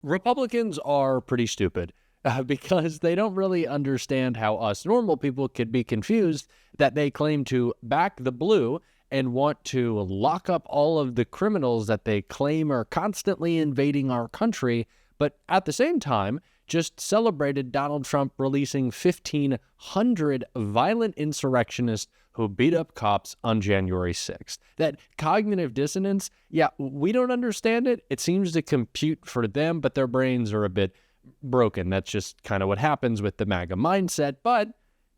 Republicans are pretty stupid because they don't really understand how us normal people could be confused that they claim to back the blue and want to lock up all of the criminals that they claim are constantly invading our country, but at the same time, just celebrated Donald Trump releasing 1,500 violent insurrectionists who beat up cops on January 6th. That cognitive dissonance, yeah, we don't understand it. It seems to compute for them, but their brains are a bit broken. That's just kind of what happens with the MAGA mindset. But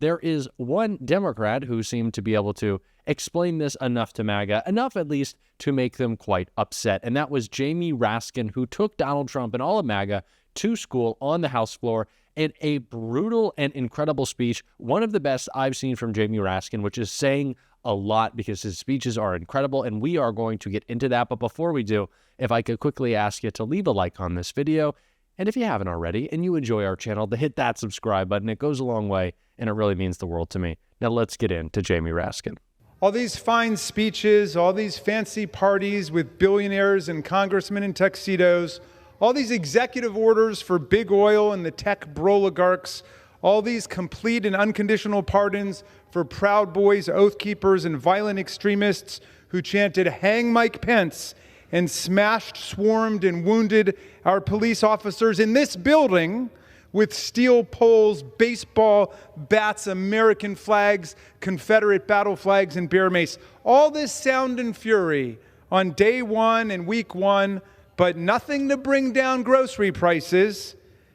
there is one Democrat who seemed to be able to explain this enough to MAGA, enough at least to make them quite upset. And that was Jamie Raskin, who took Donald Trump and all of MAGA to school on the House floor in a brutal and incredible speech, one of the best I've seen from Jamie Raskin, which is saying a lot because his speeches are incredible, and we are going to get into that. But before we do, if I could quickly ask you to leave a like on this video, and if you haven't already and you enjoy our channel, to hit that subscribe button. It goes a long way, and it really means the world to me. Now let's get into Jamie Raskin. All these fine speeches, all these fancy parties with billionaires and congressmen in tuxedos, all these executive orders for big oil and the tech broligarchs, all these complete and unconditional pardons for Proud Boys, Oath Keepers, and violent extremists who chanted, "Hang Mike Pence," and smashed, swarmed, and wounded our police officers in this building with steel poles, baseball bats, American flags, Confederate battle flags, and bear mace. All this sound and fury on day one and week one, but nothing to bring down grocery prices,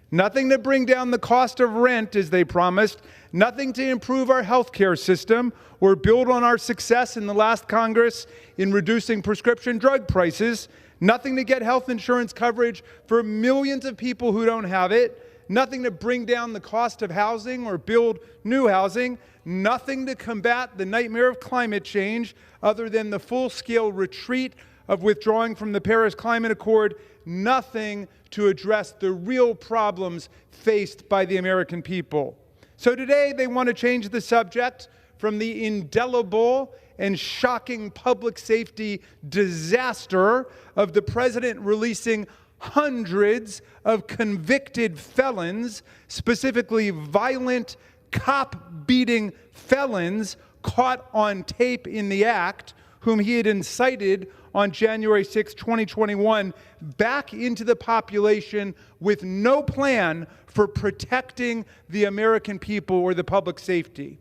nothing to bring down the cost of rent as they promised, nothing to improve our healthcare system or build on our success in the last Congress in reducing prescription drug prices, nothing to get health insurance coverage for millions of people who don't have it, nothing to bring down the cost of housing or build new housing, nothing to combat the nightmare of climate change other than the full-scale retreat of withdrawing from the Paris Climate Accord, nothing to address the real problems faced by the American people. So today they want to change the subject from the indelible and shocking public safety disaster of the president releasing hundreds of convicted felons, specifically violent cop-beating felons caught on tape in the act, whom he had incited on January 6, 2021, back into the population with no plan for protecting the American people or the public safety.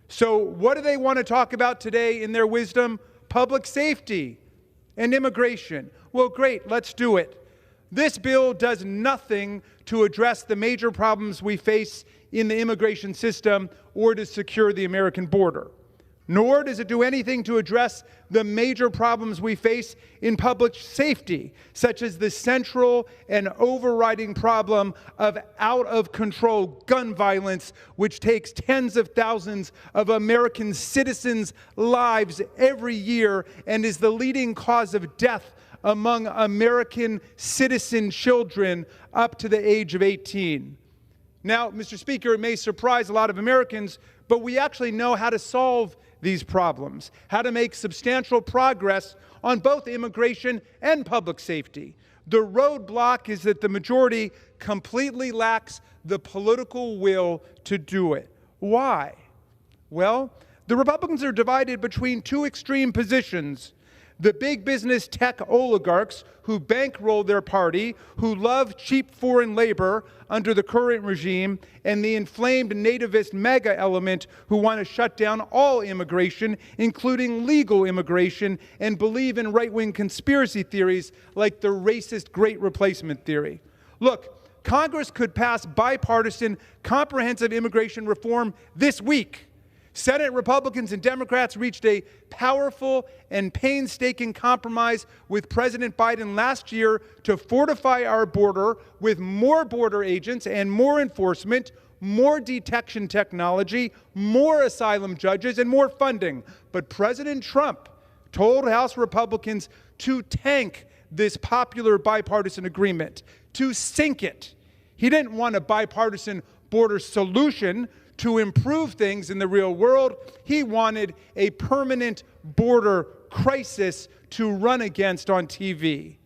So what do they want to talk about today in their wisdom? Public safety and immigration. Well, great, let's do it. This bill does nothing to address the major problems we face in the immigration system or to secure the American border. Nor does it do anything to address the major problems we face in public safety, such as the central and overriding problem of out-of-control gun violence, which takes tens of thousands of American citizens' lives every year and is the leading cause of death among American citizen children up to the age of 18. Now, Mr. Speaker, it may surprise a lot of Americans, but we actually know how to solve these problems, how to make substantial progress on both immigration and public safety. The roadblock is that the majority completely lacks the political will to do it. Why? Well, the Republicans are divided between two extreme positions. The big business tech oligarchs who bankroll their party, who love cheap foreign labor under the current regime, and the inflamed nativist MAGA element who want to shut down all immigration, including legal immigration, and believe in right-wing conspiracy theories like the racist Great Replacement theory. Look, Congress could pass bipartisan, comprehensive immigration reform this week. Senate Republicans and Democrats reached a powerful and painstaking compromise with President Biden last year to fortify our border with more border agents and more enforcement, more detection technology, more asylum judges, and more funding. But President Trump told House Republicans to tank this popular bipartisan agreement, to sink it. He didn't want a bipartisan border solution to improve things in the real world. He wanted a permanent border crisis to run against on TV.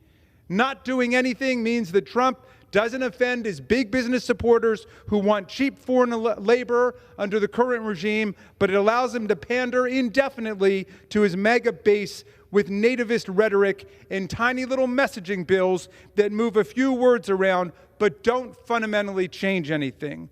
Not doing anything means that Trump doesn't offend his big business supporters who want cheap foreign labor under the current regime, but it allows him to pander indefinitely to his mega base with nativist rhetoric and tiny little messaging bills that move a few words around but don't fundamentally change anything.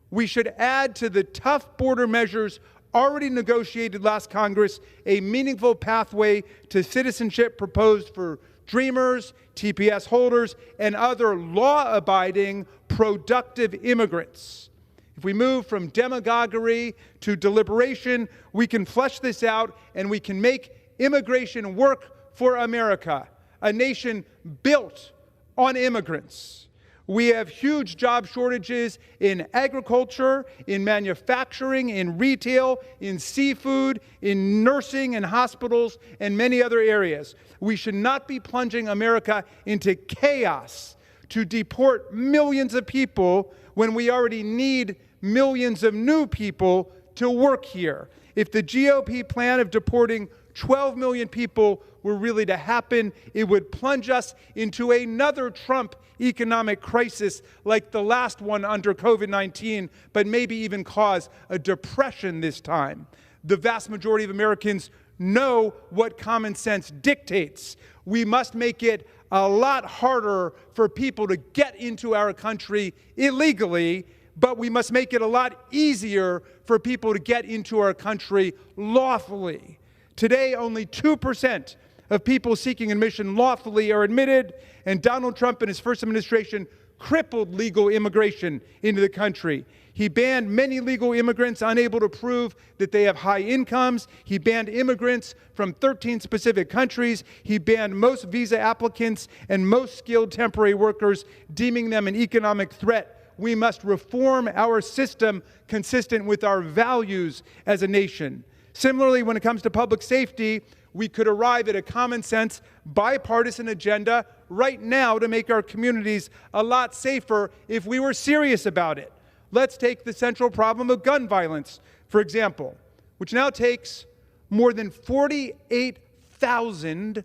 We should add to the tough border measures already negotiated last Congress a meaningful pathway to citizenship proposed for Dreamers, TPS holders, and other law-abiding, productive immigrants. If we move from demagoguery to deliberation, we can flesh this out and we can make immigration work for America, a nation built on immigrants. We have huge job shortages in agriculture, in manufacturing, in retail, in seafood, in nursing and hospitals, and many other areas. We should not be plunging America into chaos to deport millions of people when we already need millions of new people to work here. If the GOP plan of deporting 12 million people were really to happen, it would plunge us into another Trump economic crisis like the last one under COVID-19, but maybe even cause a depression this time. The vast majority of Americans know what common sense dictates. We must make it a lot harder for people to get into our country illegally, but we must make it a lot easier for people to get into our country lawfully. Today, only 2% of people seeking admission lawfully are admitted, and Donald Trump and his first administration crippled legal immigration into the country. He banned many legal immigrants unable to prove that they have high incomes. He banned immigrants from 13 specific countries. He banned most visa applicants and most skilled temporary workers, deeming them an economic threat. We must reform our system consistent with our values as a nation. Similarly, when it comes to public safety, we could arrive at a common sense, bipartisan agenda right now to make our communities a lot safer if we were serious about it. Let's take the central problem of gun violence, for example, which now takes more than 48,000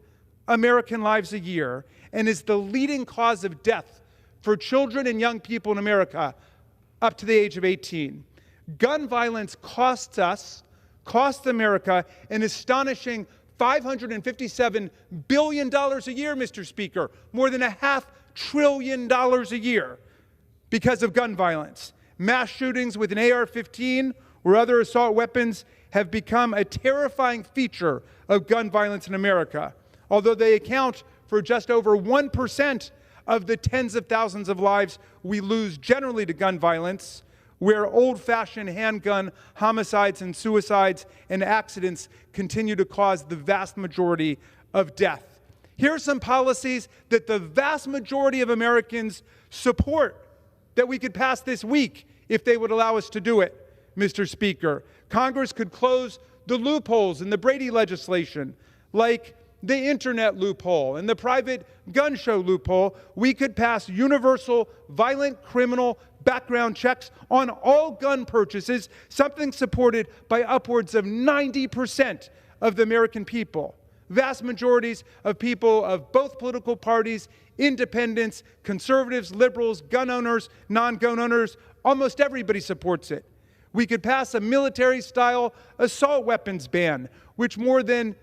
American lives a year and is the leading cause of death for children and young people in America up to the age of 18. Gun violence costs America an astonishing $557 billion a year, Mr. Speaker, more than $500 billion a year because of gun violence. Mass shootings with an AR-15 or other assault weapons have become a terrifying feature of gun violence in America, although they account for just over 1% of the tens of thousands of lives we lose generally to gun violence, where old-fashioned handgun homicides and suicides and accidents continue to cause the vast majority of death. Here are some policies that the vast majority of Americans support that we could pass this week if they would allow us to do it, Mr. Speaker. Congress could close the loopholes in the Brady legislation, like the internet loophole and the private gun show loophole. We could pass universal violent criminal background checks on all gun purchases, something supported by upwards of 90% of the American people. Vast majorities of people of both political parties, independents, conservatives, liberals, gun owners, non-gun owners, almost everybody supports it. We could pass a military-style assault weapons ban, which more than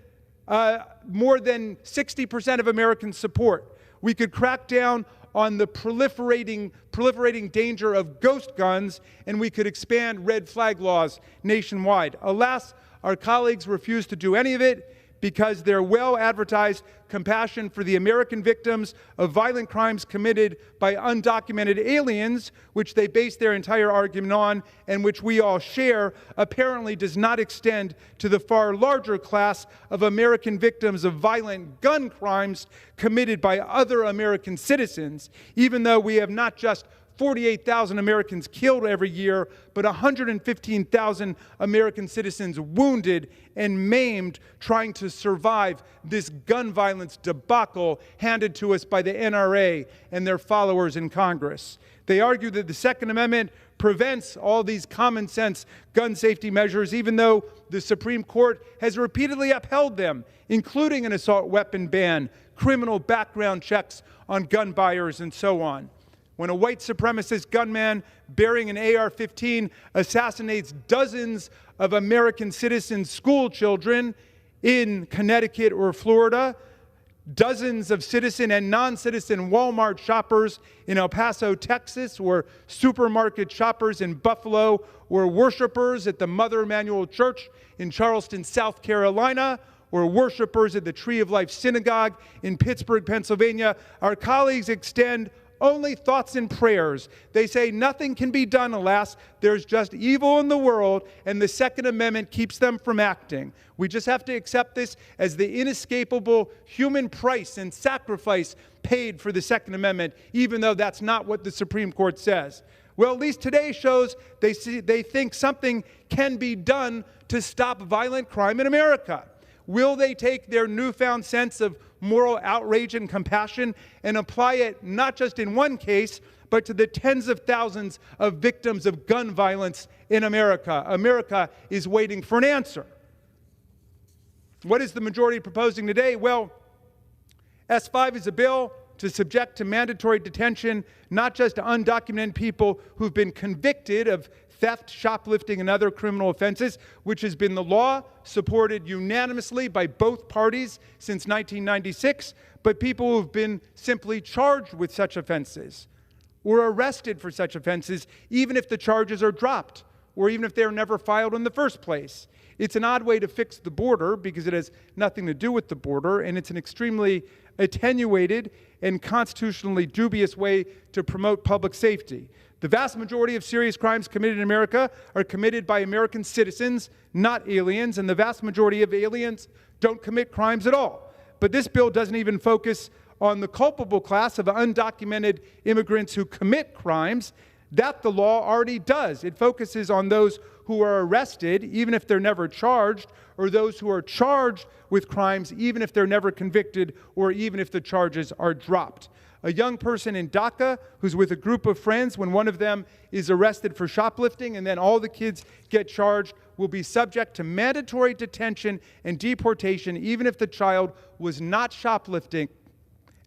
60% of Americans support. We could crack down on the proliferating danger of ghost guns, and we could expand red flag laws nationwide. Alas, our colleagues refuse to do any of it because their well-advertised compassion for the American victims of violent crimes committed by undocumented aliens, which they base their entire argument on and which we all share, apparently does not extend to the far larger class of American victims of violent gun crimes committed by other American citizens, even though we have not just 48,000 Americans killed every year, but 115,000 American citizens wounded and maimed trying to survive this gun violence debacle handed to us by the NRA and their followers in Congress. They argue that the Second Amendment prevents all these common sense gun safety measures, even though the Supreme Court has repeatedly upheld them, including an assault weapon ban, criminal background checks on gun buyers, and so on. when a white supremacist gunman bearing an AR-15 assassinates dozens of American citizen school children in Connecticut or Florida, dozens of citizen and non-citizen Walmart shoppers in El Paso, Texas, or supermarket shoppers in Buffalo, or worshipers at the Mother Emanuel Church in Charleston, South Carolina, or worshipers at the Tree of Life Synagogue in Pittsburgh, Pennsylvania, our colleagues extend only thoughts and prayers. They say nothing can be done, alas. There's just evil in the world, and the Second Amendment keeps them from acting. We just have to accept this as the inescapable human price and sacrifice paid for the Second Amendment, even though that's not what the Supreme Court says. Well, at least today shows they think something can be done to stop violent crime in America. Will they take their newfound sense of moral outrage and compassion and apply it not just in one case, but to the tens of thousands of victims of gun violence in America? America is waiting for an answer. What is the majority proposing today? Well, S5 is a bill to subject to mandatory detention not just undocumented people who've been convicted of theft, shoplifting, and other criminal offenses, which has been the law supported unanimously by both parties since 1996, but people who've been simply charged with such offenses or arrested for such offenses, even if the charges are dropped or even if they're never filed in the first place. It's an odd way to fix the border because it has nothing to do with the border, and it's an extremely attenuated and constitutionally dubious way to promote public safety. The vast majority of serious crimes committed in America are committed by American citizens, not aliens, and the vast majority of aliens don't commit crimes at all. But this bill doesn't even focus on the culpable class of undocumented immigrants who commit crimes. That the law already does. It focuses on those who are arrested, even if they're never charged, or those who are charged with crimes, even if they're never convicted, or even if the charges are dropped. A young person in Dhaka who's with a group of friends, when one of them is arrested for shoplifting and then all the kids get charged, will be subject to mandatory detention and deportation, even if the child was not shoplifting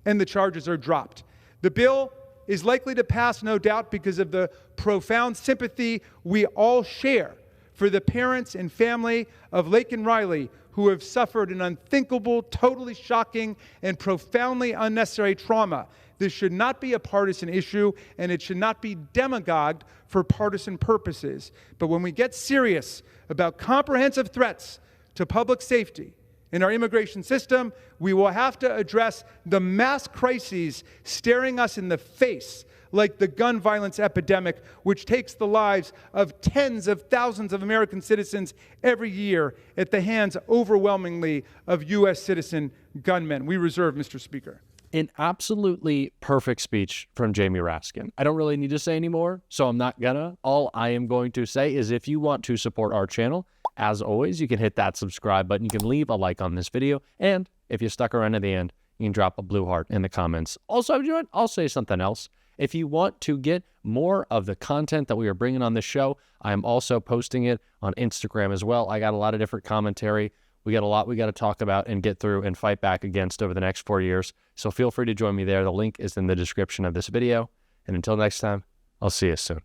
and the charges are dropped. The bill is likely to pass, no doubt, because of the profound sympathy we all share for the parents and family of Laken Riley, who have suffered an unthinkable, totally shocking, and profoundly unnecessary trauma. This should not be a partisan issue, and it should not be demagogued for partisan purposes. But when we get serious about comprehensive threats to public safety in our immigration system, we will have to address the mass crises staring us in the face, like the gun violence epidemic, which takes the lives of tens of thousands of American citizens every year at the hands overwhelmingly of U.S. citizen gunmen. We reserve, Mr. Speaker. An absolutely perfect speech from Jamie Raskin. I don't really need to say any more, so I'm not gonna. All I am going to say is if you want to support our channel, as always, you can hit that subscribe button. You can leave a like on this video. And if you stuck around to the end, you can drop a blue heart in the comments. Also, I'll say something else. If you want to get more of the content that we are bringing on this show, I am also posting it on Instagram as well. I got a lot of different commentary. We got a lot we got to talk about and get through and fight back against over the next 4 years. So feel free to join me there. The link is in the description of this video. And until next time, I'll see you soon.